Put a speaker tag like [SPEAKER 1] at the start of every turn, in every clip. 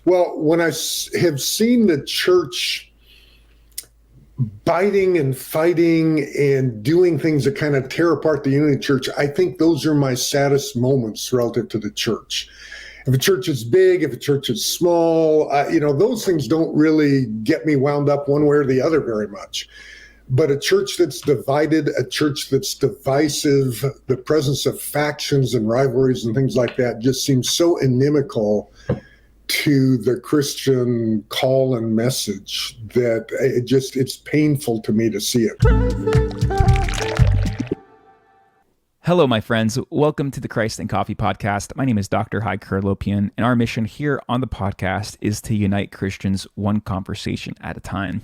[SPEAKER 1] Well, when have seen the church biting and fighting and doing things that kind of tear apart the unity of the church, I think those are my saddest moments relative to the church. If a church is big, if a church is small, those things don't really get me wound up one way or the other very much. But a church that's divided, a church that's divisive, the presence of factions and rivalries and things like that just seems so inimical to the Christian call and message that it's painful to me to see it.
[SPEAKER 2] Hello, my friends. Welcome to the Christ and Coffee podcast. My name is Dr. Hai Kurlopian, and our mission here on the podcast is to unite Christians one conversation at a time.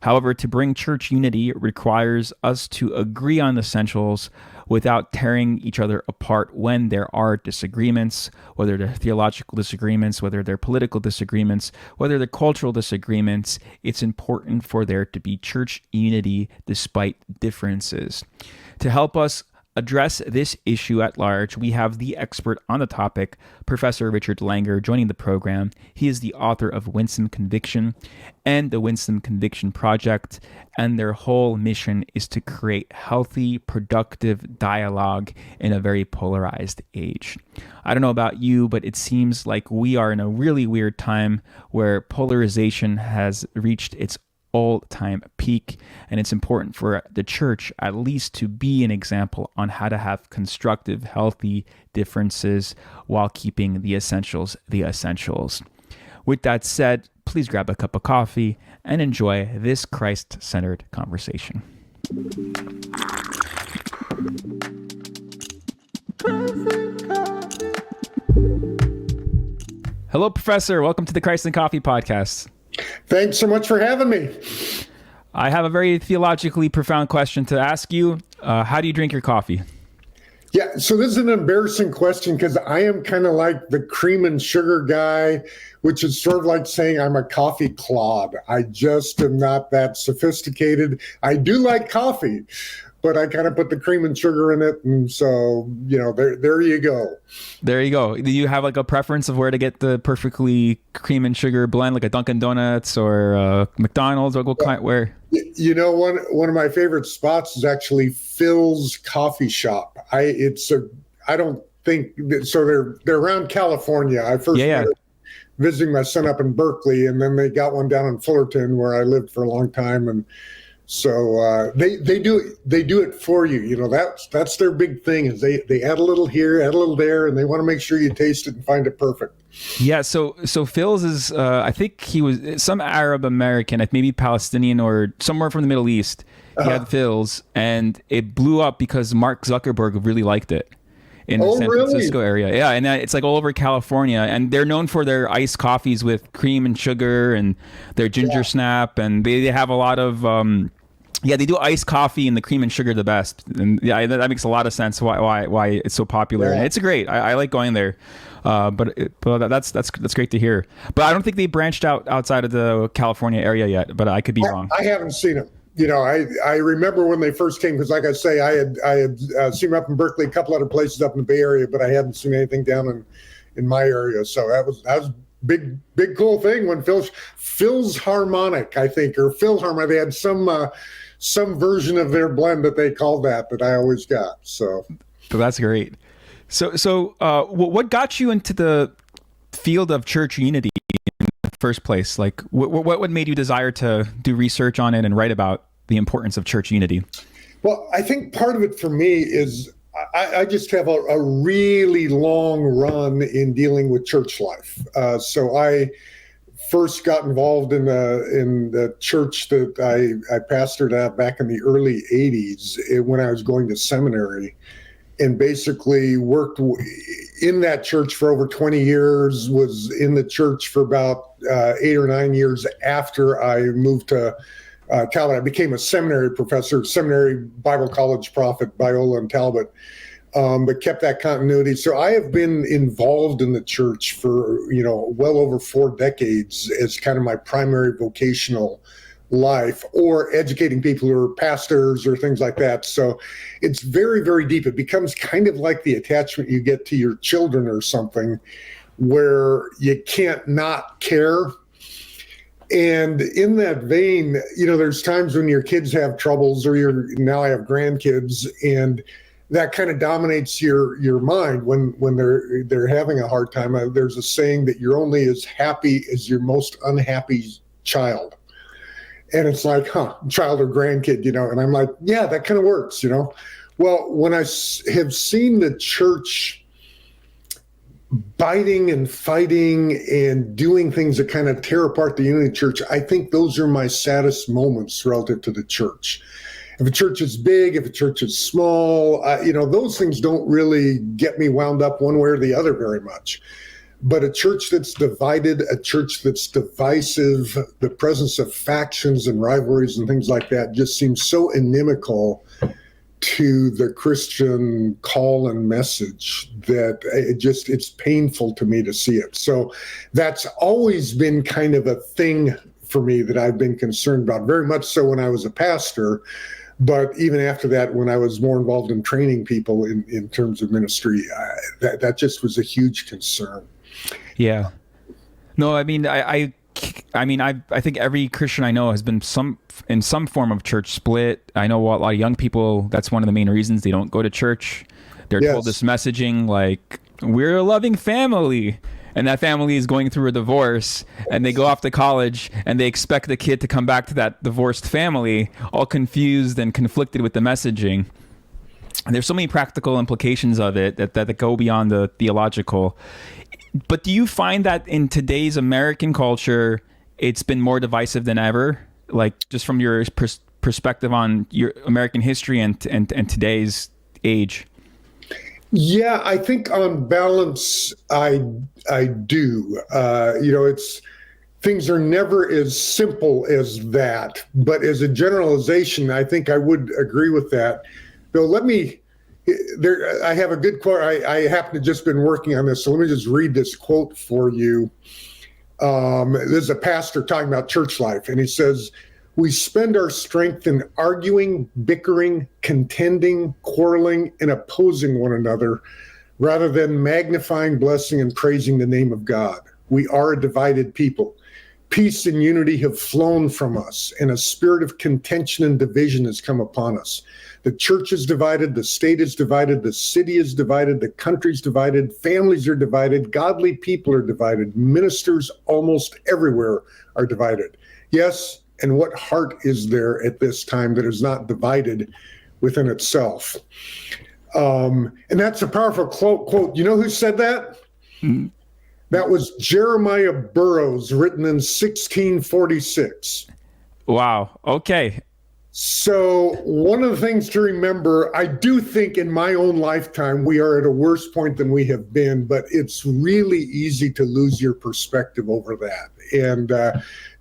[SPEAKER 2] However, to bring church unity requires us to agree on essentials without tearing each other apart when there are disagreements, whether they're theological disagreements, whether they're political disagreements, whether they're cultural disagreements. It's important for there to be church unity despite differences. To help us address this issue at large, we have the expert on the topic, Professor Richard Langer, joining the program. He is the author of Winsome Conviction and the Winsome Conviction Project, and their whole mission is to create healthy, productive dialogue in a very polarized age. I don't know about you, but it seems like we are in a really weird time where polarization has reached its all-time peak, and it's important for the church at least to be an example on how to have constructive, healthy differences while keeping the essentials the essentials. With that said, please grab a cup of coffee and enjoy this Christ-centered conversation. Hello, Professor. Welcome to the Christ and Coffee podcast.
[SPEAKER 1] Thanks so much for having me.
[SPEAKER 2] I have a very theologically profound question to ask you. How do you drink your coffee?
[SPEAKER 1] Yeah, so this is an embarrassing question because I am kind of like the cream and sugar guy, which is sort of like saying I'm a coffee clod. I just am not that sophisticated. I do like coffee, but I kind of put the cream and sugar in it. And so, there you go.
[SPEAKER 2] There you go. Do you have like a preference of where to get the perfectly cream and sugar blend, like a Dunkin' Donuts or McDonald's, or where?
[SPEAKER 1] One of my favorite spots is actually Phil's Coffee Shop. I don't think so. They're around California. I first started visiting my son up in Berkeley, and then they got one down in Fullerton where I lived for a long time. And so they do it for you. That's their big thing is they add a little here, add a little there, and they want to make sure you taste it and find it perfect.
[SPEAKER 2] Yeah. So Phil's is I think he was some Arab American, maybe Palestinian or somewhere from the Middle East. He had Phil's, and it blew up because Mark Zuckerberg really liked it in the San Francisco area. Yeah, and it's like all over California, and they're known for their iced coffees with cream and sugar and their ginger snap, and they have a lot of they do iced coffee and the cream and sugar the best, and that makes a lot of sense why it's so popular. And it's great. I like going there, but that's great to hear. But I don't think they branched out outside of the California area yet. But I could be wrong.
[SPEAKER 1] I haven't seen them. I remember when they first came because, like I say, I had seen them up in Berkeley, a couple other places up in the Bay Area, but I hadn't seen anything down in my area. So that was big cool thing when Phil's Harmonic, I think, or Phil's Harmonic. They had some version of their blend that they called that I always got. So
[SPEAKER 2] that's great. So what got you into the field of church unity in the first place? Like what made you desire to do research on it and write about the importance of church unity?
[SPEAKER 1] Well, I think part of it for me is I just have a really long run in dealing with church life. So I first got involved in the church that I pastored at back in the early 80s when I was going to seminary, and basically worked in that church for over 20 years, was in the church for about 8 or 9 years after I moved to Talbot. I became a seminary professor, seminary Bible college prof at Biola and Talbot, but kept that continuity. So I have been involved in the church for, well over 4 decades as kind of my primary vocational life, or educating people who are pastors or things like that. So it's very, very deep. It becomes kind of like the attachment you get to your children or something, where you can't not care. And in that vein, there's times when your kids have troubles, or now I have grandkids, and that kind of dominates your mind when they're having a hard time. There's a saying that you're only as happy as your most unhappy child. And it's like, child or grandkid, and I'm like, yeah, that kind of works, Well, when I have seen the church biting and fighting and doing things that kind of tear apart the unity of the church, I think those are my saddest moments relative to the church. If a church is big, if a church is small, those things don't really get me wound up one way or the other very much. But a church that's divided, a church that's divisive, the presence of factions and rivalries and things like that just seems so inimical to the Christian call and message that it's painful to me to see it. So that's always been kind of a thing for me that I've been concerned about, very much so when I was a pastor. But even after that, when I was more involved in training people in terms of ministry, that just was a huge concern.
[SPEAKER 2] Yeah. No, I mean, I think every Christian I know has been in some form of church split. I know a lot of young people, that's one of the main reasons they don't go to church. They're told this messaging like, we're a loving family. And that family is going through a divorce, and they go off to college, and they expect the kid to come back to that divorced family, all confused and conflicted with the messaging. And there's so many practical implications of it that go beyond the theological. But do you find that in today's American culture, it's been more divisive than ever? Like, just from your perspective on your American history and today's age?
[SPEAKER 1] Yeah, I think on balance, I do. Things are never as simple as that. But as a generalization, I think I would agree with that. Though I have a good quote. I happen to just been working on this, so let me just read this quote for you. This is a pastor talking about church life, and he says, "We spend our strength in arguing, bickering, contending, quarreling, and opposing one another, rather than magnifying, blessing, and praising the name of God. We are a divided people. Peace and unity have flown from us, and a spirit of contention and division has come upon us. The church is divided, the state is divided, the city is divided, the country's divided, families are divided, godly people are divided, ministers almost everywhere are divided. Yes, and what heart is there at this time that is not divided within itself?" And that's a powerful quote. You know who said that? Mm-hmm. That was Jeremiah Burroughs, written in 1646.
[SPEAKER 2] Wow. Okay.
[SPEAKER 1] So one of the things to remember, I do think in my own lifetime, we are at a worse point than we have been, but it's really easy to lose your perspective over that. And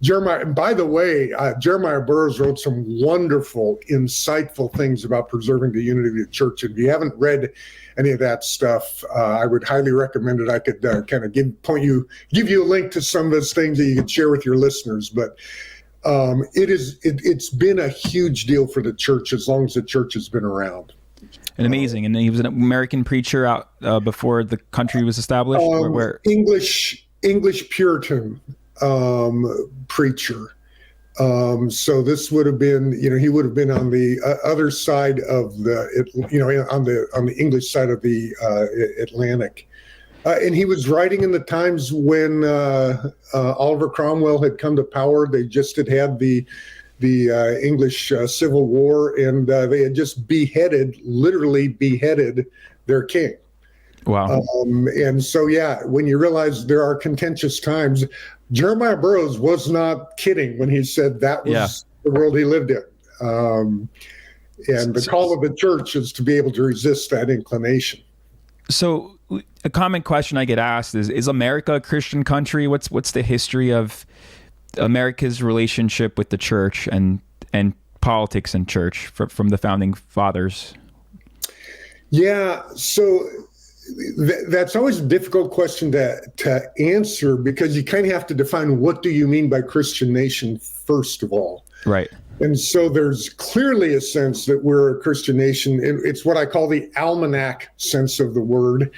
[SPEAKER 1] Jeremiah, and by the way, Jeremiah Burroughs wrote some wonderful, insightful things about preserving the unity of the church. And if you haven't read any of that stuff, I would highly recommend it. I could kind of give you a link to some of those things that you could share with your listeners. But it's been a huge deal for the church as long as the church has been around.
[SPEAKER 2] And amazing. And he was an American preacher out before the country was established. Where?
[SPEAKER 1] English Puritan preacher. So this would have been, he would have been on the other side of on the English side of the Atlantic. And he was writing in the times when Oliver Cromwell had come to power. They just had the English Civil War, and they had just literally beheaded their king.
[SPEAKER 2] Wow.
[SPEAKER 1] And so, when you realize there are contentious times, Jeremiah Burroughs was not kidding when he said that was the world he lived in. And the call of the church is to be able to resist that inclination.
[SPEAKER 2] So a common question I get asked is America a Christian country? What's the history of America's relationship with the church and politics and church from the founding fathers? Yeah,
[SPEAKER 1] so that's always a difficult question to answer, because you kind of have to define, what do you mean by Christian nation, first of all.
[SPEAKER 2] Right.
[SPEAKER 1] And so there's clearly a sense that we're a Christian nation. It's what I call the almanac sense of the word,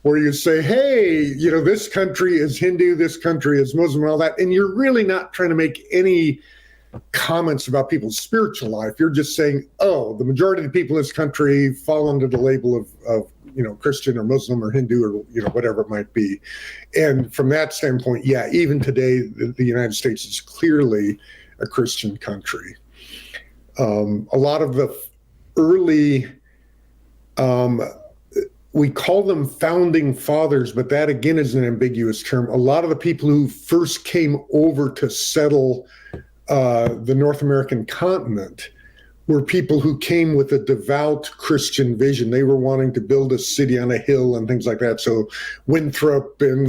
[SPEAKER 1] where you say, hey, this country is Hindu, this country is Muslim, and all that. And you're really not trying to make any comments about people's spiritual life. You're just saying, oh, the majority of the people in this country fall under the label of Christian or Muslim or Hindu or, whatever it might be. And from that standpoint, yeah, even today, the United States is clearly a Christian country. A lot of the early, we call them founding fathers, but that again is an ambiguous term. A lot of the people who first came over to settle the North American continent were people who came with a devout Christian vision. They were wanting to build a city on a hill and things like that. So Winthrop and,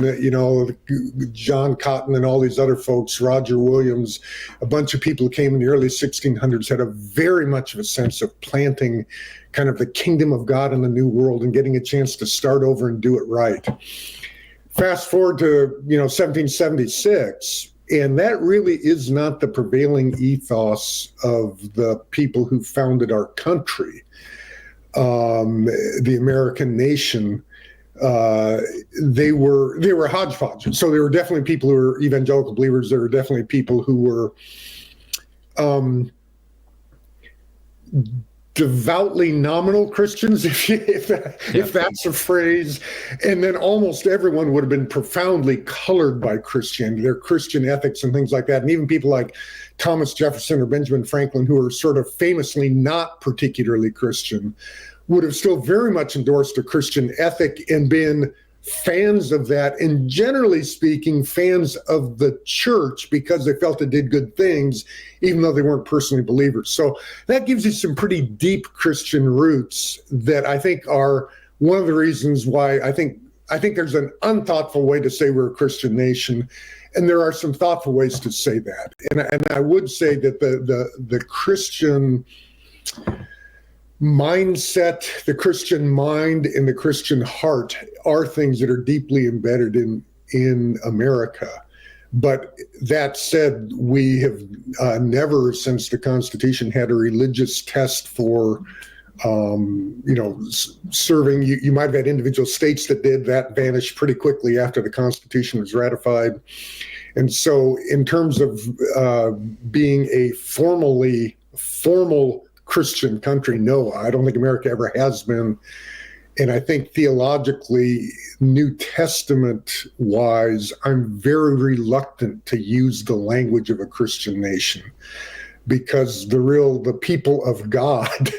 [SPEAKER 1] John Cotton and all these other folks, Roger Williams, a bunch of people who came in the early 1600s had a very much of a sense of planting kind of the kingdom of God in the new world and getting a chance to start over and do it right. Fast forward to, 1776, and that really is not the prevailing ethos of the people who founded our country, the American nation. They were hodgepodge. So there were definitely people who were evangelical believers. There were definitely people who were devoutly nominal Christians, if that's a phrase. And then almost everyone would have been profoundly colored by Christianity, their Christian ethics and things like that. And even people like Thomas Jefferson or Benjamin Franklin, who are sort of famously not particularly Christian, would have still very much endorsed a Christian ethic and been fans of that, and generally speaking, fans of the church because they felt it did good things, even though they weren't personally believers. So that gives you some pretty deep Christian roots that I think are one of the reasons why I think there's an unthoughtful way to say we're a Christian nation, and there are some thoughtful ways to say that. And I would say that the Christian mindset, the Christian mind, and the Christian heart are things that are deeply embedded in America. But that said, we have never, since the Constitution, had a religious test for, serving. You might have had individual states that did. That vanished pretty quickly after the Constitution was ratified. And so in terms of being a formal Christian country, no, I don't think America ever has been. And I think theologically, New Testament wise, I'm very reluctant to use the language of a Christian nation, because the people of God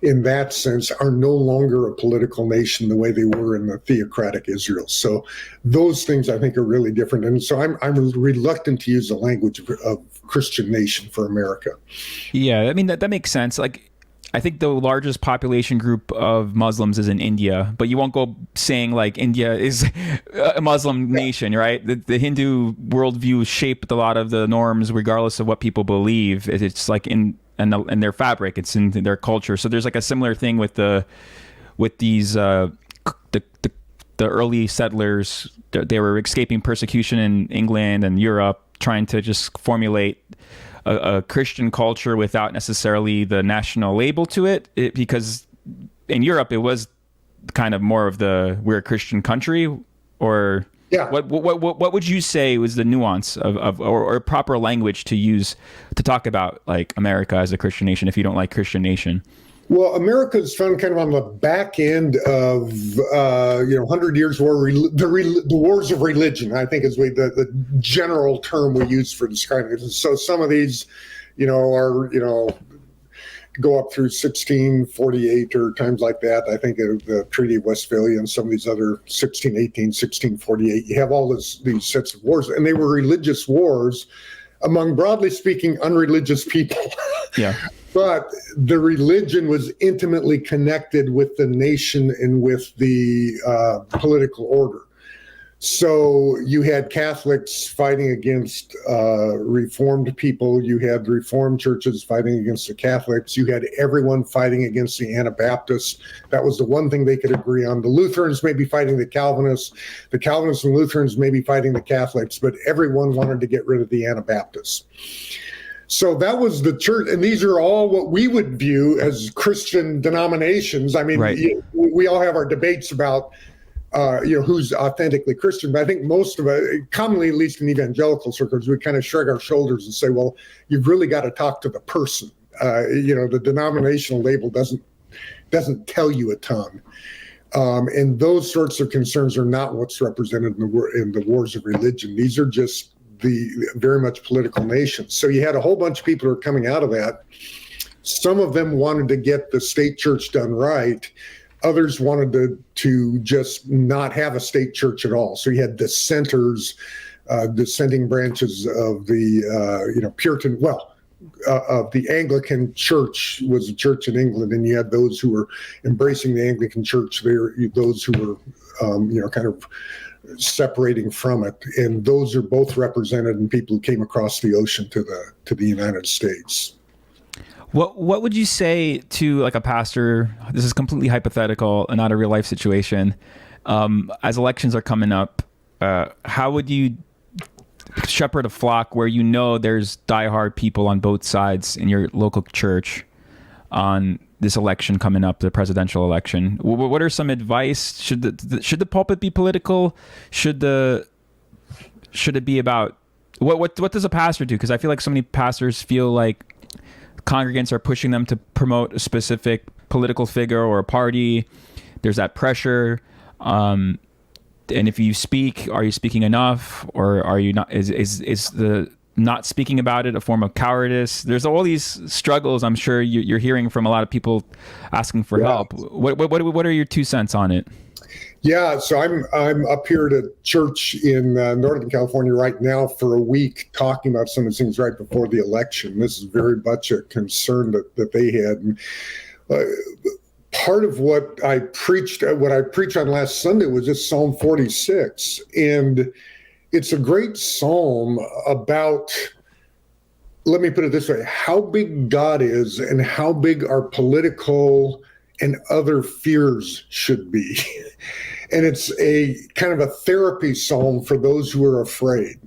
[SPEAKER 1] in that sense are no longer a political nation the way they were in the theocratic Israel. So those things I think are really different. And so I'm reluctant to use the language of Christian nation for America.
[SPEAKER 2] Yeah, I mean, that makes sense. Like, I think the largest population group of Muslims is in India, but you won't go saying like India is a Muslim nation, right? The Hindu worldview shaped a lot of the norms, regardless of what people believe. It's like in their fabric, it's in their culture. So there's like a similar thing with these the early settlers. They were escaping persecution in England and Europe, trying to just formulate a Christian culture without necessarily the national label to it, because in Europe it was kind of more of we're a Christian country. Or
[SPEAKER 1] yeah.
[SPEAKER 2] What would you say was the nuance or proper language to use to talk about like America as a Christian nation if you don't like Christian nation?
[SPEAKER 1] Well, America's found kind of on the back end of 100 years war, the wars of religion, I think is the general term we use for describing it. So some of these, are go up through 1648 or times like that. I think of the Treaty of Westphalia and some of these other 1618, 1648. You have all these sets of wars, and they were religious wars among, broadly speaking, unreligious people.
[SPEAKER 2] Yeah.
[SPEAKER 1] But the religion was intimately connected with the nation and with the political order. So you had Catholics fighting against Reformed people. You had Reformed churches fighting against the Catholics. You had everyone fighting against the Anabaptists. That was the one thing they could agree on. The Lutherans may be fighting the Calvinists. The Calvinists and Lutherans may be fighting the Catholics, but everyone wanted to get rid of the Anabaptists. So that was the church, and these are all what we would view as Christian denominations. I mean,
[SPEAKER 2] right.
[SPEAKER 1] We all have our debates about who's authentically Christian. But I think most of it, commonly, at least in evangelical circles, we kind of shrug our shoulders and say, well, you've really got to talk to the person. The denominational label doesn't tell you a ton. And those sorts of concerns are not what's represented in the wars of religion. These are just the very much political nations. So you had a whole bunch of people who are coming out of that. Some of them wanted to get the state church done right. Others wanted to just not have a state church at all. So you had dissenters, dissenting branches of the Puritan, of the Anglican Church was a church in England, and you had those who were embracing the Anglican Church. Those who were, kind of separating from it, and those are both represented in people who came across the ocean to the United States.
[SPEAKER 2] What would you say to like a pastor? This is completely hypothetical and not a real life situation. As elections are coming up, how would you shepherd a flock where there's diehard people on both sides in your local church on this election coming up, the presidential election? What are some advice? Should the pulpit be political? Should it be about what does a pastor do? Because I feel like so many pastors feel like congregants are pushing them to promote a specific political figure or a party. There's that pressure. And if you speak, are you speaking enough, or are you not? Is the not speaking about it a form of cowardice? There's all these struggles. I'm sure you're hearing from a lot of people asking for help. What are your 2 cents on it?
[SPEAKER 1] Yeah, so I'm up here at a church in Northern California right now for a week, talking about some of the things right before the election. This is very much a concern that they had. And, part of what I preached on last Sunday was just Psalm 46. And it's a great psalm about, let me put it this way, how big God is and how big our political and other fears should be. And it's a kind of a therapy psalm for those who are afraid.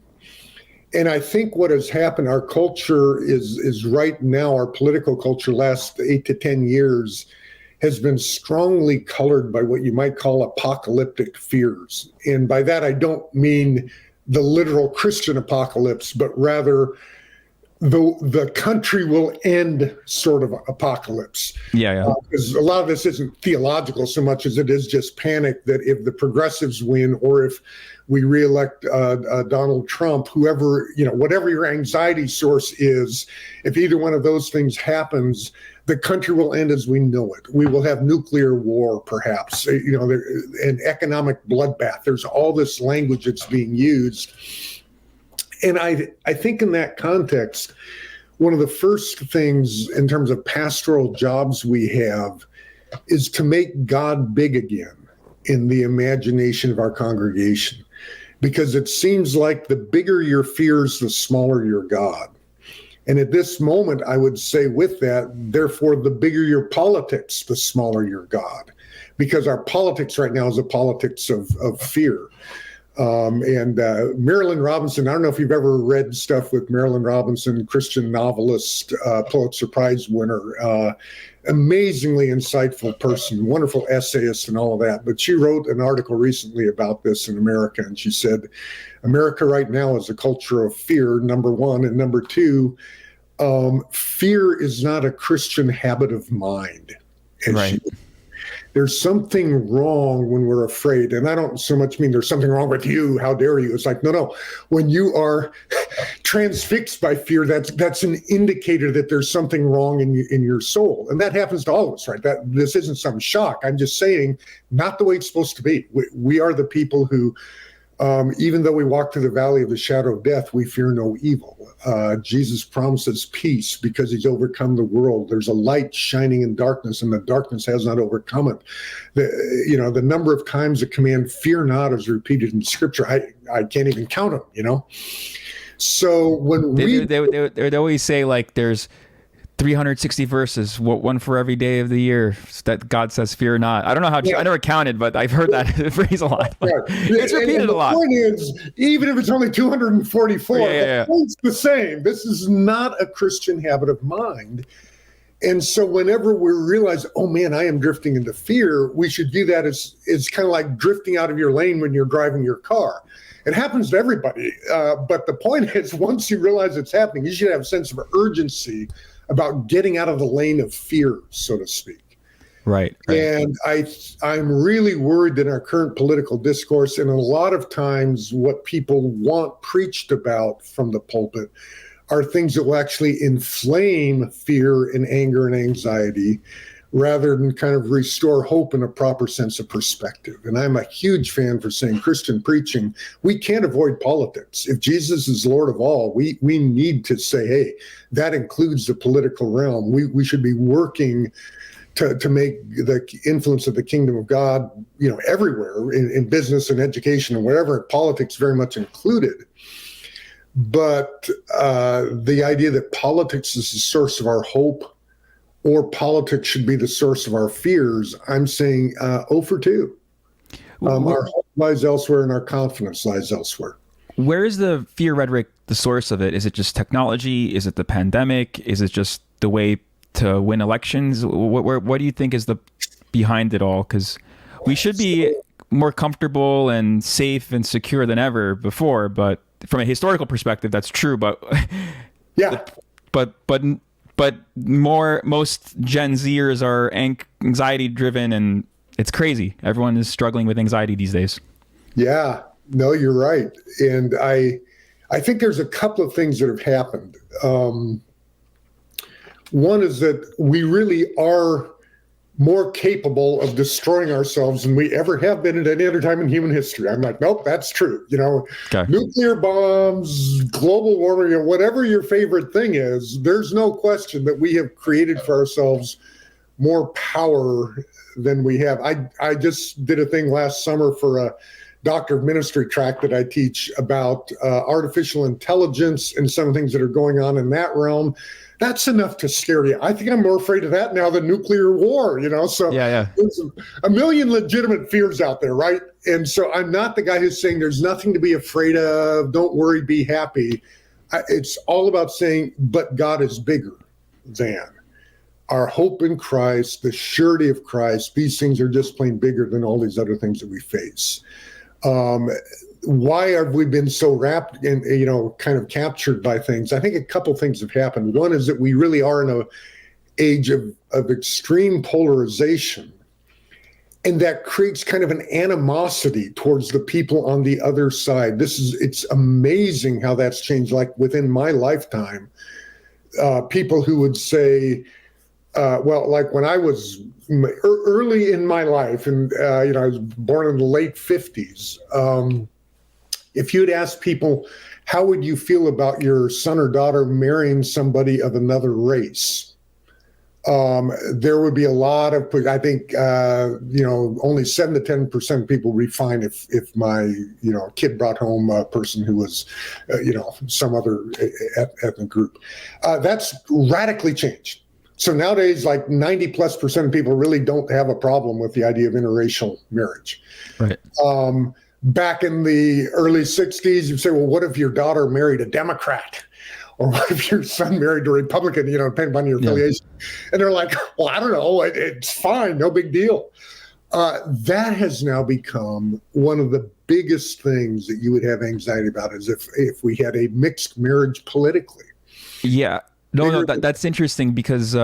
[SPEAKER 1] And I think what has happened, our culture is right now, our political culture last 8 to 10 years has been strongly colored by what you might call apocalyptic fears. And by that, I don't mean the literal Christian apocalypse, but rather the country will end sort of apocalypse.
[SPEAKER 2] Yeah.
[SPEAKER 1] Because a lot of this isn't theological so much as it is just panic that if the progressives win, or if we reelect Donald Trump, whoever, whatever your anxiety source is, if either one of those things happens, the country will end as we know it. We will have nuclear war, perhaps, an economic bloodbath. There's all this language that's being used. And I think in that context, one of the first things in terms of pastoral jobs we have is to make God big again in the imagination of our congregation. Because it seems like the bigger your fears, the smaller your God. And at this moment, I would say with that, therefore, the bigger your politics, the smaller your God. Because our politics right now is a politics of fear. And Marilyn Robinson, I don't know if you've ever read stuff with Marilyn Robinson, Christian novelist, Pulitzer Prize winner, amazingly insightful person, wonderful essayist and all of that. But she wrote an article recently about this in America, and she said, America right now is a culture of fear, number one. And number two, fear is not a Christian habit of mind.
[SPEAKER 2] Right.
[SPEAKER 1] There's something wrong when we're afraid. And I don't so much mean there's something wrong with you. How dare you? It's like, no. When you are transfixed by fear, that's an indicator that there's something wrong in your soul. And that happens to all of us, right? This isn't some shock. I'm just saying, not the way it's supposed to be. We are the people who, even though we walk through the valley of the shadow of death, we fear no evil. Jesus promises peace because he's overcome the world. There's a light shining in darkness, and the darkness has not overcome it. The number of times the command "fear not" is repeated in Scripture, I can't even count them. So when
[SPEAKER 2] they always say like there's 360 verses, one for every day of the year, that God says, "Fear not." I don't know how. I never counted, but I've heard that phrase a lot. It's repeated a lot.
[SPEAKER 1] The point is, even if it's only 244, the point's the same. This is not a Christian habit of mind. And so whenever we realize, oh man, I am drifting into fear, we should view that as kind of like drifting out of your lane when you're driving your car. It happens to everybody. But the point is, once you realize it's happening, you should have a sense of urgency about getting out of the lane of fear, so to speak.
[SPEAKER 2] Right.
[SPEAKER 1] And I'm really worried in our current political discourse, and a lot of times what people want preached about from the pulpit are things that will actually inflame fear and anger and anxiety rather than kind of restore hope and a proper sense of perspective. And I'm a huge fan for saying Christian preaching, we can't avoid politics. If Jesus is Lord of all, we need to say, hey, that includes the political realm. We should be working to make the influence of the kingdom of God, everywhere in business and education and whatever, politics very much included. But the idea that politics is the source of our hope or politics should be the source of our fears, I'm saying 0 for 2. Our hope lies elsewhere and our confidence lies elsewhere.
[SPEAKER 2] Where is the fear rhetoric the source of it? Is it just technology? Is it the pandemic? Is it just the way to win elections? What do you think is the behind it all? Because we should be more comfortable and safe and secure than ever before, but from a historical perspective, that's true. But
[SPEAKER 1] yeah,
[SPEAKER 2] but most Gen Zers are anxiety driven, and it's crazy. Everyone is struggling with anxiety these days.
[SPEAKER 1] Yeah, no, you're right. And I think there's a couple of things that have happened. One is that we really are more capable of destroying ourselves than we ever have been at any other time in human history. I'm like, nope, that's true. Okay. Nuclear bombs, global warming, whatever your favorite thing is, there's no question that we have created for ourselves more power than we have. I just did a thing last summer for a Doctor of Ministry track that I teach about artificial intelligence and some things that are going on in that realm. That's enough to scare you. I think I'm more afraid of that now than nuclear war, So there's a million legitimate fears out there, right? And so I'm not the guy who's saying there's nothing to be afraid of. Don't worry, be happy. It's all about saying, but God is bigger than. Our hope in Christ, the surety of Christ, these things are just plain bigger than all these other things that we face. Why have we been so wrapped in, kind of captured by things? I think a couple things have happened. One is that we really are in an age of extreme polarization, and that creates kind of an animosity towards the people on the other side. It's amazing how that's changed. Like within my lifetime, people who would say, like when I was early in my life, and I was born in the late 50s, if you'd ask people, how would you feel about your son or daughter marrying somebody of another race? There would be a lot of, I think, only 7 to 10% of people would be fine if my, kid brought home a person who was, some other ethnic group. That's radically changed. So nowadays, like 90+% of people really don't have a problem with the idea of interracial marriage. Right. Back in the early 60s, you'd say, well, what if your daughter married a Democrat? Or what if your son married a Republican, depending on your affiliation? And they're like, well, I don't know. It's fine. No big deal. That has now become one of the biggest things that you would have anxiety about, is if we had a mixed marriage politically.
[SPEAKER 2] Yeah. No, that's interesting because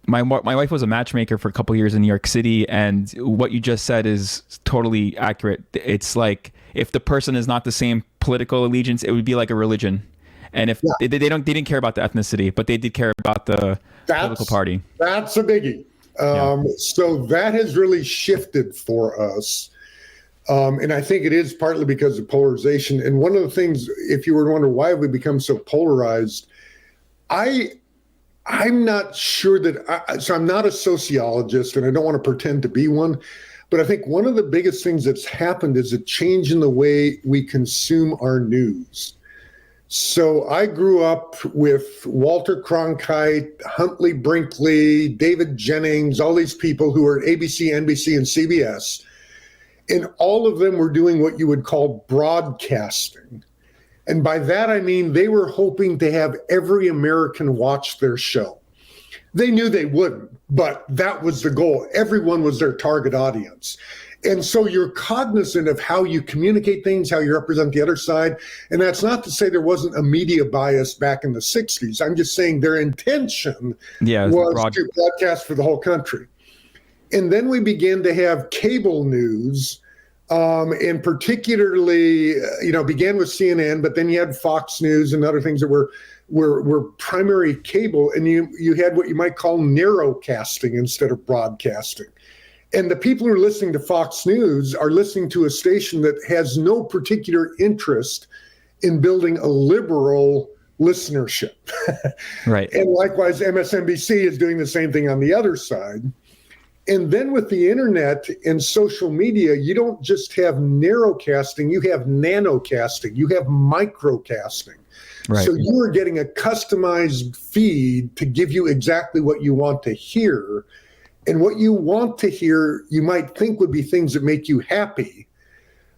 [SPEAKER 2] my wife was a matchmaker for a couple of years in New York City, and what you just said is totally accurate. It's like if the person is not the same political allegiance, it would be like a religion. And if they didn't care about the ethnicity, but they did care about the political party.
[SPEAKER 1] That's a biggie. So that has really shifted for us. And I think it is partly because of polarization. And one of the things, if you were to wonder why have we become so polarized, I'm not sure so I'm not a sociologist, and I don't want to pretend to be one, but I think one of the biggest things that's happened is a change in the way we consume our news. So I grew up with Walter Cronkite, Huntley Brinkley, David Jennings, all these people who were at ABC, NBC, and CBS, and all of them were doing what you would call broadcasting. And by that, I mean they were hoping to have every American watch their show. They knew they wouldn't, but that was the goal. Everyone was their target audience. And so you're cognizant of how you communicate things, how you represent the other side. And that's not to say there wasn't a media bias back in the 60s. I'm just saying their intention was to broadcast for the whole country. And then we began to have cable news, and particularly, began with CNN, but then you had Fox News and other things that were primary cable, and you had what you might call narrowcasting instead of broadcasting. And the people who are listening to Fox News are listening to a station that has no particular interest in building a liberal listenership.
[SPEAKER 2] Right.
[SPEAKER 1] And likewise, MSNBC is doing the same thing on the other side. And then with the internet and social media, you don't just have narrowcasting, you have nanocasting, you have microcasting. Right. So you are getting a customized feed to give you exactly what you want to hear. And what you want to hear, you might think would be things that make you happy.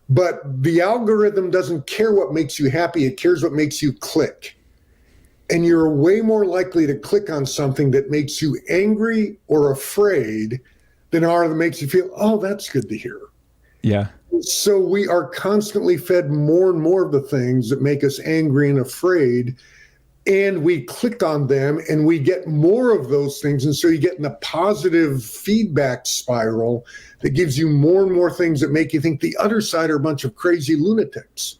[SPEAKER 1] But the algorithm doesn't care what makes you happy. It cares what makes you click. And you're way more likely to click on something that makes you angry or afraid than that makes you feel, oh, that's good to hear.
[SPEAKER 2] Yeah.
[SPEAKER 1] So we are constantly fed more and more of the things that make us angry and afraid. And we click on them and we get more of those things. And so you get in a positive feedback spiral that gives you more and more things that make you think the other side are a bunch of crazy lunatics.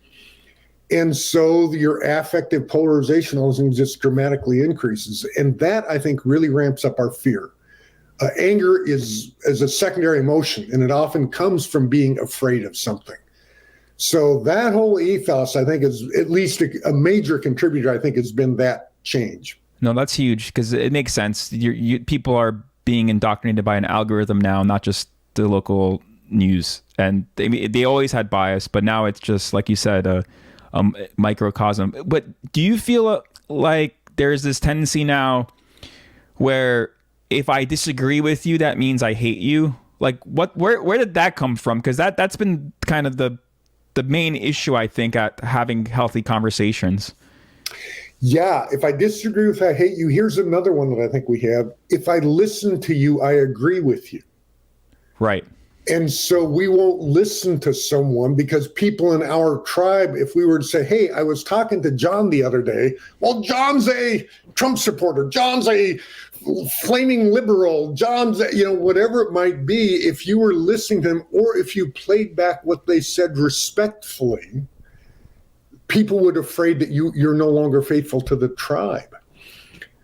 [SPEAKER 1] And so your affective polarization just dramatically increases. And that, I think, really ramps up our fear. Anger is a secondary emotion, and it often comes from being afraid of something. So that whole ethos, I think, is at least a major contributor, I think, has been that change.
[SPEAKER 2] No, that's huge because it makes sense. People are being indoctrinated by an algorithm now, not just the local news. And they always had bias, but now it's just, like you said, a microcosm. But do you feel like there's this tendency now where if I disagree with you, that means I hate you? Like, where did that come from? Because that's been kind of the main issue, I think, at having healthy conversations.
[SPEAKER 1] Yeah, if I disagree with I hate you, here's another one that I think we have. If I listen to you, I agree with you.
[SPEAKER 2] Right.
[SPEAKER 1] And so we won't listen to someone because people in our tribe, if we were to say, hey, I was talking to John the other day. Well, John's a Trump supporter. John's a flaming liberal. John's, whatever it might be. If you were listening to them or if you played back what they said respectfully, people would be afraid that you're no longer faithful to the tribe.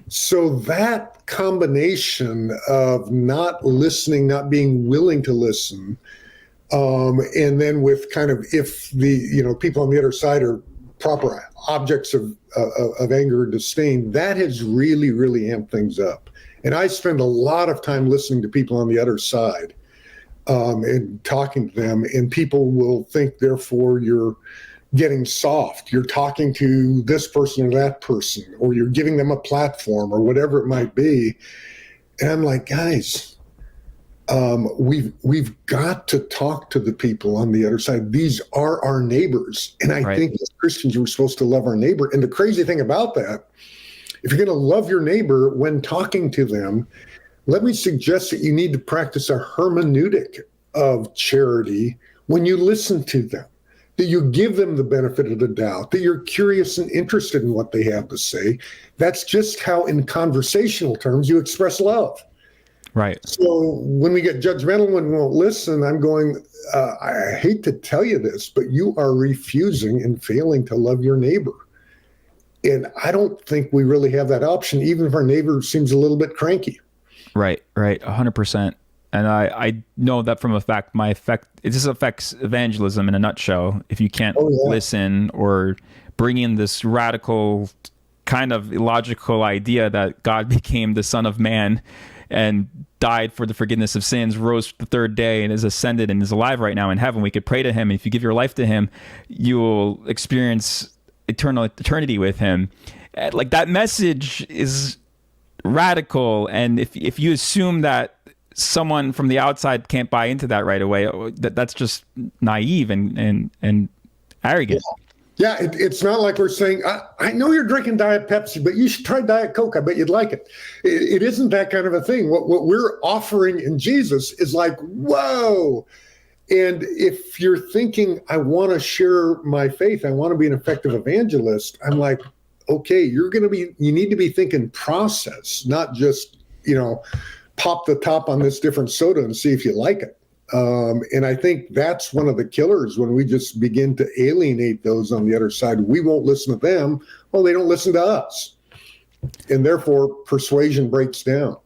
[SPEAKER 1] So that combination of not listening, not being willing to listen, and then with kind of if the people on the other side are proper objects of anger or disdain, that has really, really amped things up. And I spend a lot of time listening to people on the other side and talking to them, and people will think, therefore, you're getting soft. You're talking to this person or that person, or you're giving them a platform or whatever it might be. And I'm like, guys, we've got to talk to the people on the other side. These are our neighbors. And I think as Christians, we're supposed to love our neighbor. And the crazy thing about that, if you're going to love your neighbor when talking to them, let me suggest that you need to practice a hermeneutic of charity when you listen to them. That you give them the benefit of the doubt, that you're curious and interested in what they have to say. That's just how, in conversational terms, you express love.
[SPEAKER 2] Right.
[SPEAKER 1] So when we get judgmental when we won't listen, I'm going, I hate to tell you this, but you are refusing and failing to love your neighbor. And I don't think we really have that option, even if our neighbor seems a little bit cranky.
[SPEAKER 2] Right, 100%. And I know that from it just affects evangelism in a nutshell. If you can't listen or bring in this radical kind of illogical idea that God became the Son of Man and died for the forgiveness of sins, rose the third day and is ascended and is alive right now in heaven. We could pray to him. If you give your life to him, you will experience eternity with him. Like, that message is radical. And if you assume that someone from the outside can't buy into that right away, that's just naive and arrogant.
[SPEAKER 1] Yeah, it's not like we're saying, I know you're drinking Diet Pepsi, but you should try Diet Coke. I bet you'd like it. It isn't that kind of a thing. What we're offering in Jesus is like, whoa. And if you're thinking, I want to share my faith, I want to be an effective evangelist, I'm like, okay, you need to be thinking process, not just, pop the top on this different soda and see if you like it. And I think that's one of the killers when we just begin to alienate those on the other side. We won't listen to them. Well, they don't listen to us. And therefore, persuasion breaks down.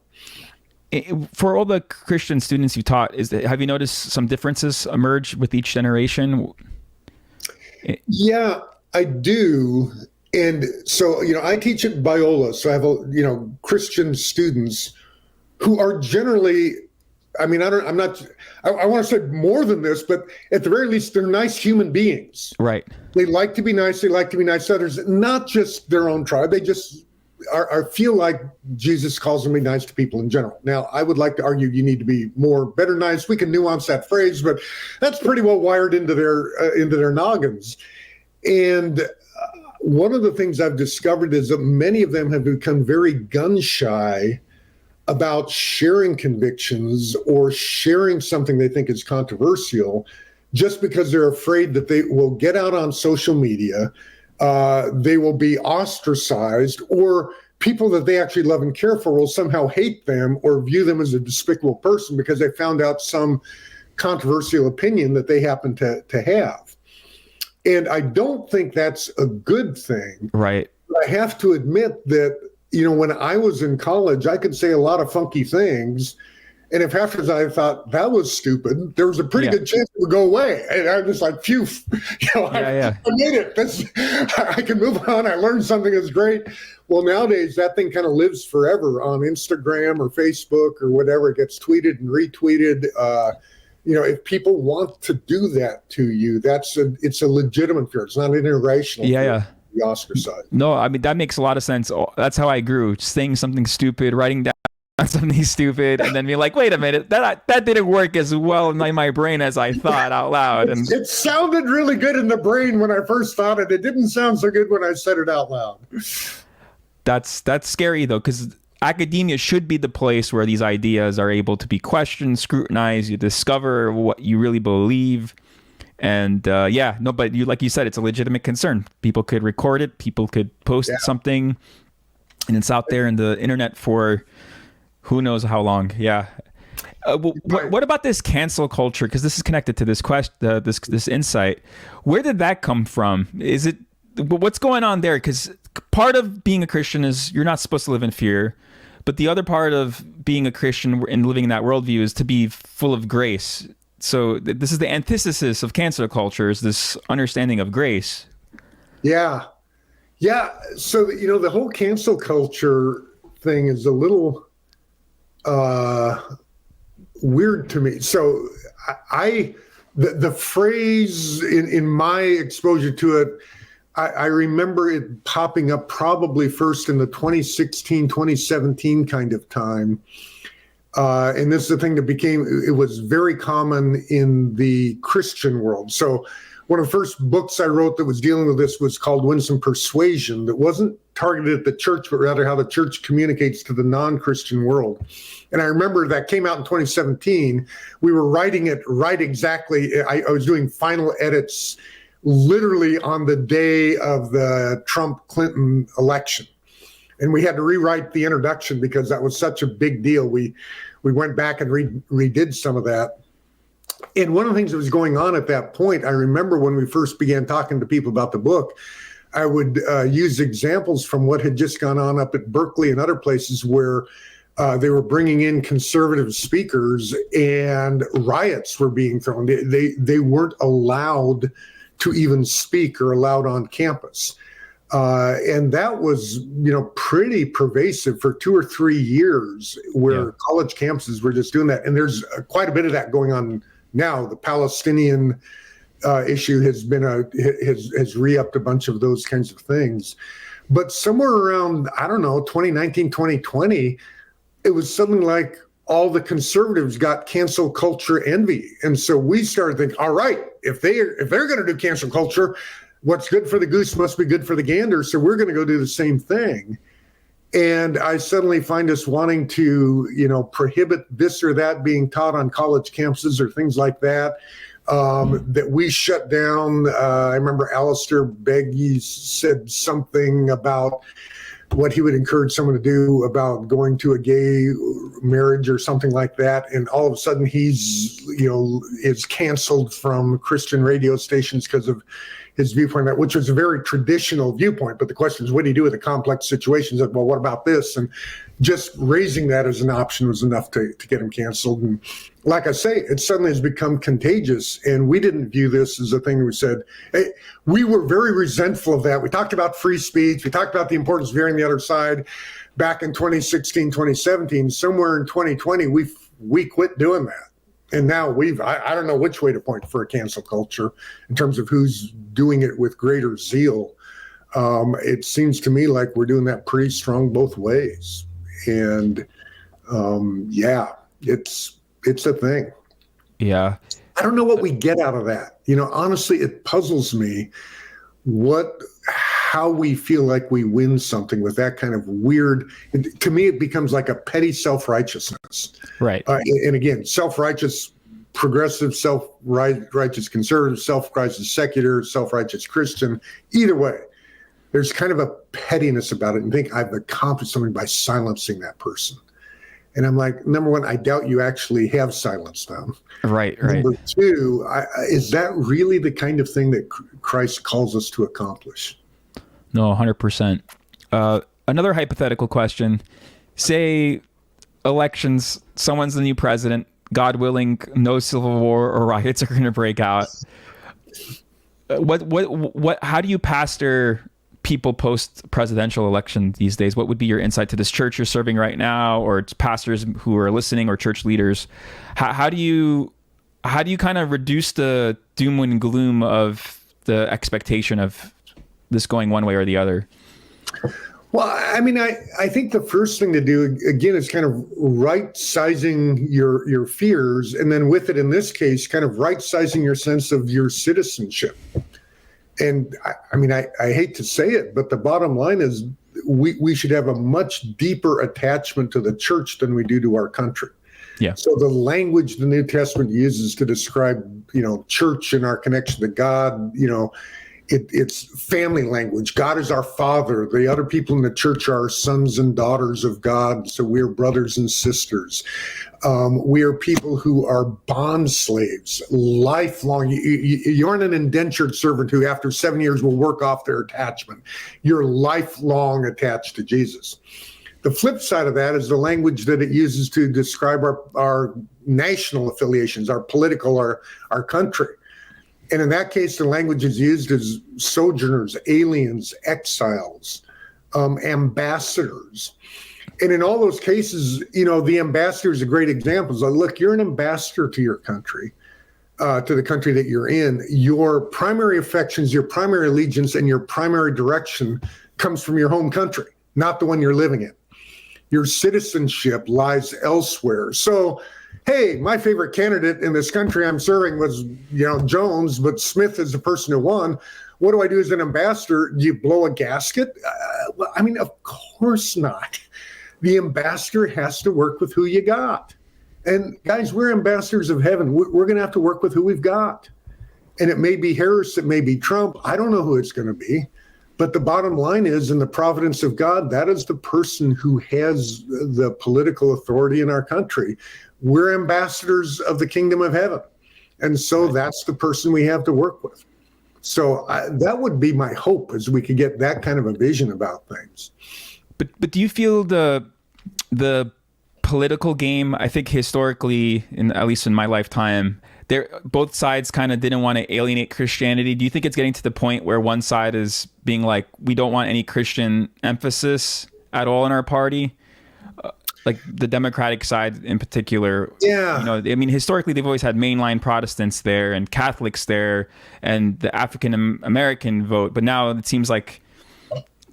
[SPEAKER 2] For all the Christian students you taught, have you noticed some differences emerge with each generation?
[SPEAKER 1] Yeah, I do. And so, I teach at Biola. So I have, Christian students who are generally, I want to say more than this, but at the very least, they're nice human beings.
[SPEAKER 2] Right.
[SPEAKER 1] They like to be nice. They like to be nice to others, not just their own tribe. They just feel like Jesus calls them to be nice to people in general. Now, I would like to argue you need to be better nice. We can nuance that phrase, but that's pretty well wired into their noggins. And one of the things I've discovered is that many of them have become very gun shy about sharing convictions or sharing something they think is controversial, just because they're afraid that they will get out on social media, they will be ostracized, or people that they actually love and care for will somehow hate them or view them as a despicable person because they found out some controversial opinion that they happen to have. And I don't think that's a good thing.
[SPEAKER 2] Right.
[SPEAKER 1] I have to admit that, when I was in college, I could say a lot of funky things. And if afterwards I thought that was stupid, there was a pretty good chance it would go away. And I was like, phew, I made it. I can move on. I learned something that's great. Well, nowadays that thing kind of lives forever on Instagram or Facebook or whatever. It gets tweeted and retweeted. If people want to do that to you, it's a legitimate fear. It's not an irrational fear.
[SPEAKER 2] Yeah.
[SPEAKER 1] The ostracized.
[SPEAKER 2] No, I mean, that makes a lot of sense. That's how I grew, saying something stupid, writing down something stupid, and then being like, wait a minute, that didn't work as well in my brain as I thought out loud. And
[SPEAKER 1] it sounded really good in the brain when I first thought it. It didn't sound so good when I said it out loud.
[SPEAKER 2] That's scary, though, because academia should be the place where these ideas are able to be questioned, scrutinized, you discover what you really believe. And but like you said, it's a legitimate concern. People could record it, people could post something, and it's out there in the internet for who knows how long. Yeah. What about this cancel culture? Because this is connected to this question, this insight. Where did that come from? What's going on there? Because part of being a Christian is you're not supposed to live in fear, but the other part of being a Christian and living in that worldview is to be full of grace. So this is the antithesis of cancel culture, is this understanding of grace.
[SPEAKER 1] Yeah. So, the whole cancel culture thing is a little weird to me. So the phrase in my exposure to it, I remember it popping up probably first in the 2016, 2017 kind of time. And this is the thing that it was very common in the Christian world. So one of the first books I wrote that was dealing with this was called Winsome Persuasion, that wasn't targeted at the church, but rather how the church communicates to the non-Christian world. And I remember that came out in 2017. We were writing it right exactly. I was doing final edits literally on the day of the Trump-Clinton election. And we had to rewrite the introduction because that was such a big deal. We went back and redid some of that. And one of the things that was going on at that point, I remember when we first began talking to people about the book, I would use examples from what had just gone on up at Berkeley and other places where they were bringing in conservative speakers and riots were being thrown. They weren't allowed to even speak or allowed on campus. And that was, pretty pervasive for 2 or 3 years where college campuses were just doing that. And there's quite a bit of that going on now. The Palestinian issue has re-upped a bunch of those kinds of things. But somewhere around, 2019, 2020, it was something like all the conservatives got cancel culture envy. And so we started thinking, all right, if they're going to do cancel culture, what's good for the goose must be good for the gander. So we're going to go do the same thing. And I suddenly find us wanting to, prohibit this or that being taught on college campuses or things like that. That we shut down. I remember Alistair Begg said something about what he would encourage someone to do about going to a gay marriage or something like that. And all of a sudden he's, is canceled from Christian radio stations because of his viewpoint, which was a very traditional viewpoint. But the question is, what do you do with the complex situations? Well, what about this? And just raising that as an option was enough to get him canceled. And like I say, it suddenly has become contagious. And we didn't view this as a thing we said, hey, we were very resentful of that. We talked about free speech. We talked about the importance of hearing the other side back in 2016, 2017. Somewhere in 2020, we quit doing that. And now I don't know which way to point for a cancel culture in terms of who's doing it with greater zeal. It seems to me like we're doing that pretty strong both ways. And it's a thing.
[SPEAKER 2] Yeah.
[SPEAKER 1] I don't know what we get out of that. Honestly, it puzzles me how we feel like we win something with that kind of weird. To me, it becomes like a petty self-righteousness.
[SPEAKER 2] Right.
[SPEAKER 1] And again, self-righteous progressive, self-righteous conservative, self-righteous secular, self-righteous Christian. Either way, there's kind of a pettiness about it and think I've accomplished something by silencing that person. And I'm like, number one, I doubt you actually have silenced them.
[SPEAKER 2] Right.
[SPEAKER 1] Number two, is that really the kind of thing that Christ calls us to accomplish?
[SPEAKER 2] No, 100%. Another hypothetical question. Say elections, someone's the new president, God willing, no civil war or riots are going to break out. How do you pastor people post-presidential election these days? What would be your insight to this church you're serving right now, or pastors who are listening, or church leaders? How do you kind of reduce the doom and gloom of the expectation of this going one way or the other?
[SPEAKER 1] Well, I mean, I think the first thing to do, again, is kind of right-sizing your fears, and then with it, in this case, kind of right-sizing your sense of your citizenship. And I mean, I hate to say it, but the bottom line is we should have a much deeper attachment to the church than we do to our country.
[SPEAKER 2] Yeah.
[SPEAKER 1] So the language the New Testament uses to describe, church and our connection to God, it's family language. God is our father. The other people in the church are sons and daughters of God. So we're brothers and sisters. We are people who are bond slaves, lifelong. You aren't an indentured servant who after 7 years will work off their attachment. You're lifelong attached to Jesus. The flip side of that is the language that it uses to describe our national affiliations, our political, our country. And in that case, the language is used as sojourners, aliens, exiles, ambassadors. And in all those cases, the ambassador is a great example. So look, you're an ambassador to your country, to the country that you're in. Your primary affections, your primary allegiance, and your primary direction comes from your home country, not the one you're living in. Your citizenship lies elsewhere. So, hey, my favorite candidate in this country I'm serving was, Jones, but Smith is the person who won. What do I do as an ambassador? Do you blow a gasket? I mean, of course not. The ambassador has to work with who you got. And guys, we're ambassadors of heaven. We're going to have to work with who we've got. And it may be Harris, it may be Trump. I don't know who it's going to be. But the bottom line is, in the providence of God, that is the person who has the political authority in our country. We're ambassadors of the kingdom of heaven. And so that's the person we have to work with. So that would be my hope, is we could get that kind of a vision about things.
[SPEAKER 2] But do you feel the political game, I think historically, at least in my lifetime, both sides kind of didn't want to alienate Christianity. Do you think it's getting to the point where one side is being like, we don't want any Christian emphasis at all in our party? Like the Democratic side in particular.
[SPEAKER 1] Yeah.
[SPEAKER 2] I mean, historically, they've always had mainline Protestants there and Catholics there and the African American vote. But now it seems like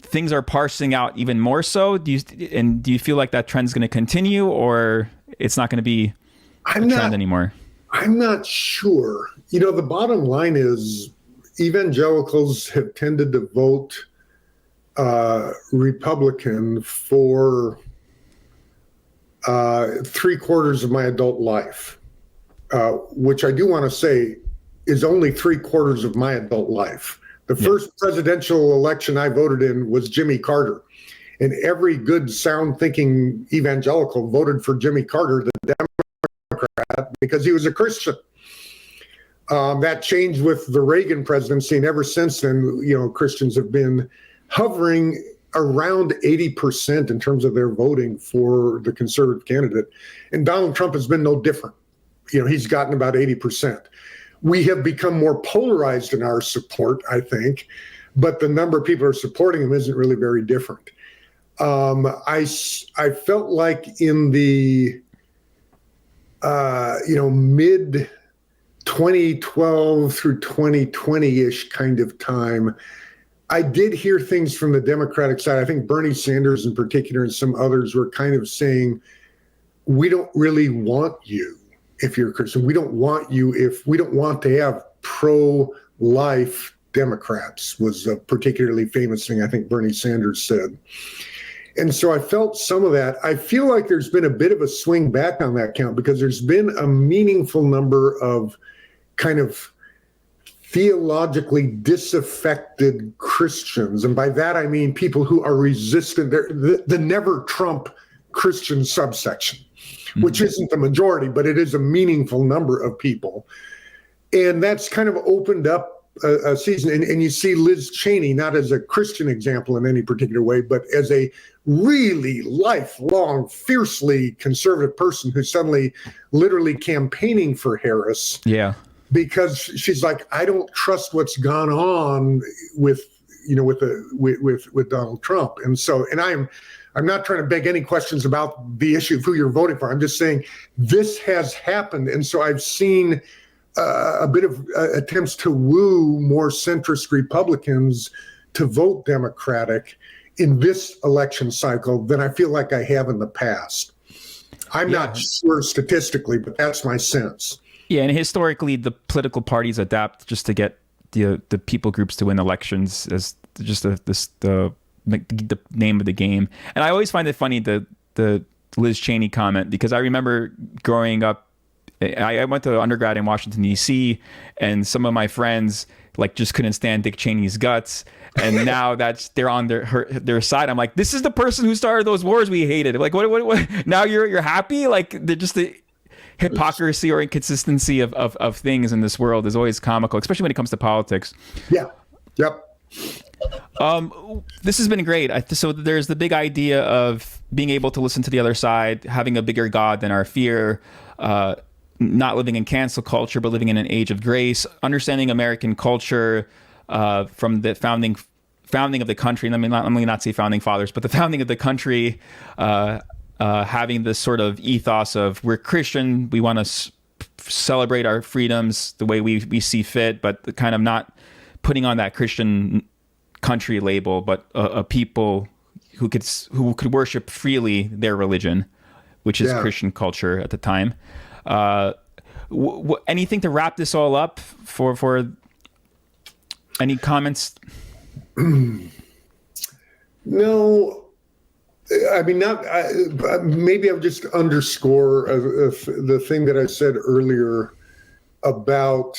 [SPEAKER 2] things are parsing out even more so. Do you feel like that trend's going to continue, or it's not going to be a trend anymore?
[SPEAKER 1] I'm not sure. The bottom line is evangelicals have tended to vote Republican for 3/4 of my adult life, which I do want to say is only 3/4 of my adult life. The first presidential election I voted in was Jimmy Carter. And every good, sound-thinking evangelical voted for Jimmy Carter, the Democrat, because he was a Christian. That changed with the Reagan presidency, and ever since then, Christians have been hovering around 80% in terms of their voting for the conservative candidate. And Donald Trump has been no different. He's gotten about 80%. We have become more polarized in our support, I think, but the number of people who are supporting him isn't really very different. I felt like in the mid 2012 through 2020-ish kind of time, I did hear things from the Democratic side. I think Bernie Sanders in particular and some others were kind of saying, we don't really want you if you're a Christian. We don't want you if we don't want to have pro-life Democrats, was a particularly famous thing I think Bernie Sanders said. And so I felt some of that. I feel like there's been a bit of a swing back on that count because there's been a meaningful number of kind of theologically disaffected Christians. And by that, I mean people who are resistant, the never Trump Christian subsection, which isn't the majority, but it is a meaningful number of people. And that's kind of opened up a season. And you see Liz Cheney, not as a Christian example in any particular way, but as a really lifelong, fiercely conservative person who's suddenly literally campaigning for Harris.
[SPEAKER 2] Yeah.
[SPEAKER 1] Because she's like, I don't trust what's gone on with Donald Trump. And so, and I'm not trying to beg any questions about the issue of who you're voting for. I'm just saying this has happened. And so I've seen a bit of attempts to woo more centrist Republicans to vote Democratic in this election cycle than I feel like I have in the past. I'm not sure statistically, but that's my sense.
[SPEAKER 2] Yeah, and historically, the political parties adapt just to get the people groups to win elections as just the name of the game. And I always find it funny, the Liz Cheney comment, because I remember growing up, I went to undergrad in Washington, D.C., and some of my friends just couldn't stand Dick Cheney's guts. And now they're on their side. I'm like, this is the person who started those wars we hated. Like, what? Now you're happy? Like, they're just the hypocrisy or inconsistency of things in this world is always comical, especially when it comes to politics.
[SPEAKER 1] Yeah. Yep.
[SPEAKER 2] This has been great. So there's the big idea of being able to listen to the other side, having a bigger God than our fear, not living in cancel culture, but living in an age of grace, understanding American culture from the founding of the country. Let me not say founding fathers, but the founding of the country, having this sort of ethos of we're Christian, we want to celebrate our freedoms the way we see fit, but kind of not putting on that Christian country label, but a people who could worship freely their religion, which is Christian culture at the time. Anything to wrap this all up for any comments?
[SPEAKER 1] No, I mean, maybe I'll just underscore the thing that I said earlier about,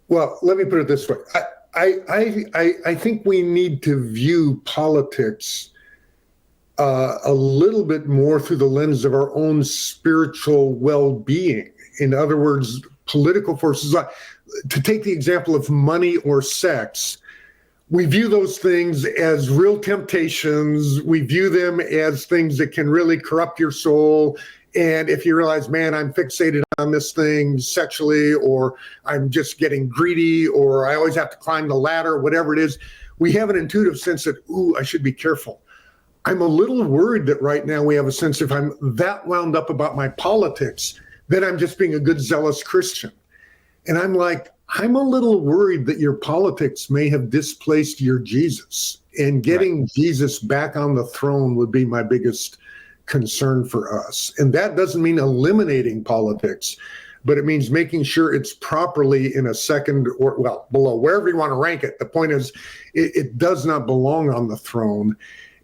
[SPEAKER 1] well, let me put it this way. I think we need to view politics a little bit more through the lens of our own spiritual well-being. In other words, political forces, to take the example of money or sex, we view those things as real temptations. We view them as things that can really corrupt your soul. And if you realize, man, I'm fixated on this thing sexually, or I'm just getting greedy, or I always have to climb the ladder, whatever it is, we have an intuitive sense that, ooh, I should be careful. I'm a little worried that right now we have a sense if I'm that wound up about my politics, then I'm just being a good, zealous Christian. And I'm like, I'm a little worried that your politics may have displaced your Jesus, and getting Jesus back on the throne would be my biggest concern for us. And that doesn't mean eliminating politics. but it means making sure it's properly in a second or, well, below, wherever you want to rank it. The point is, it does not belong on the throne.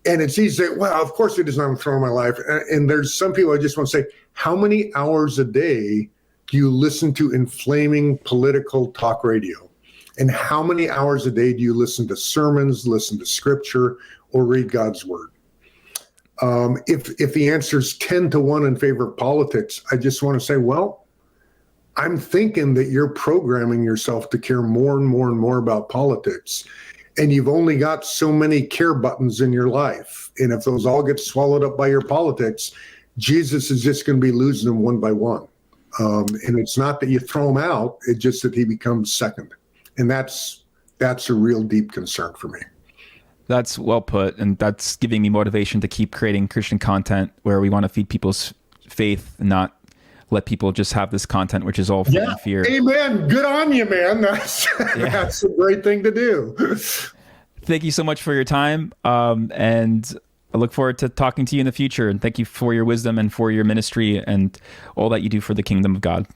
[SPEAKER 1] And it's easy to say, well, of course it is not on the throne of my life. And there's some people I just want to say, how many hours a day do you listen to inflaming political talk radio? And how many hours a day do you listen to sermons, listen to scripture, or read God's word? If the answer is 10-1 in favor of politics, I just want to say, well, I'm thinking that you're programming yourself to care more and more and more about politics. And you've only got so many care buttons in your life. And if those all get swallowed up by your politics, Jesus is just going to be losing them one by one. And it's not that you throw him out, it's just that he becomes second. And that's a real deep concern for me.
[SPEAKER 2] That's well put. And that's giving me motivation to keep creating Christian content where we want to feed people's faith and not let people just have this content, which is all fear.
[SPEAKER 1] Amen. Good on you, man. That's a great thing to do.
[SPEAKER 2] Thank you so much for your time. And I look forward to talking to you in the future. And thank you for your wisdom and for your ministry and all that you do for the kingdom of God.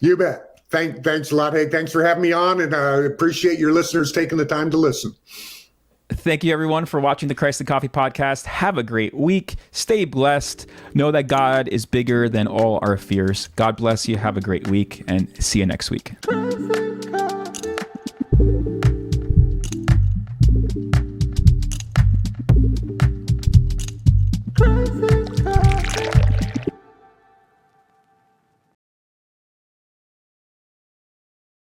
[SPEAKER 1] You bet. Thanks a lot. Hey, thanks for having me on. And I appreciate your listeners taking the time to listen.
[SPEAKER 2] Thank you, everyone, for watching the Christ and Coffee podcast. Have a great week. Stay blessed. Know that God is bigger than all our fears. God bless you. Have a great week and see you next week.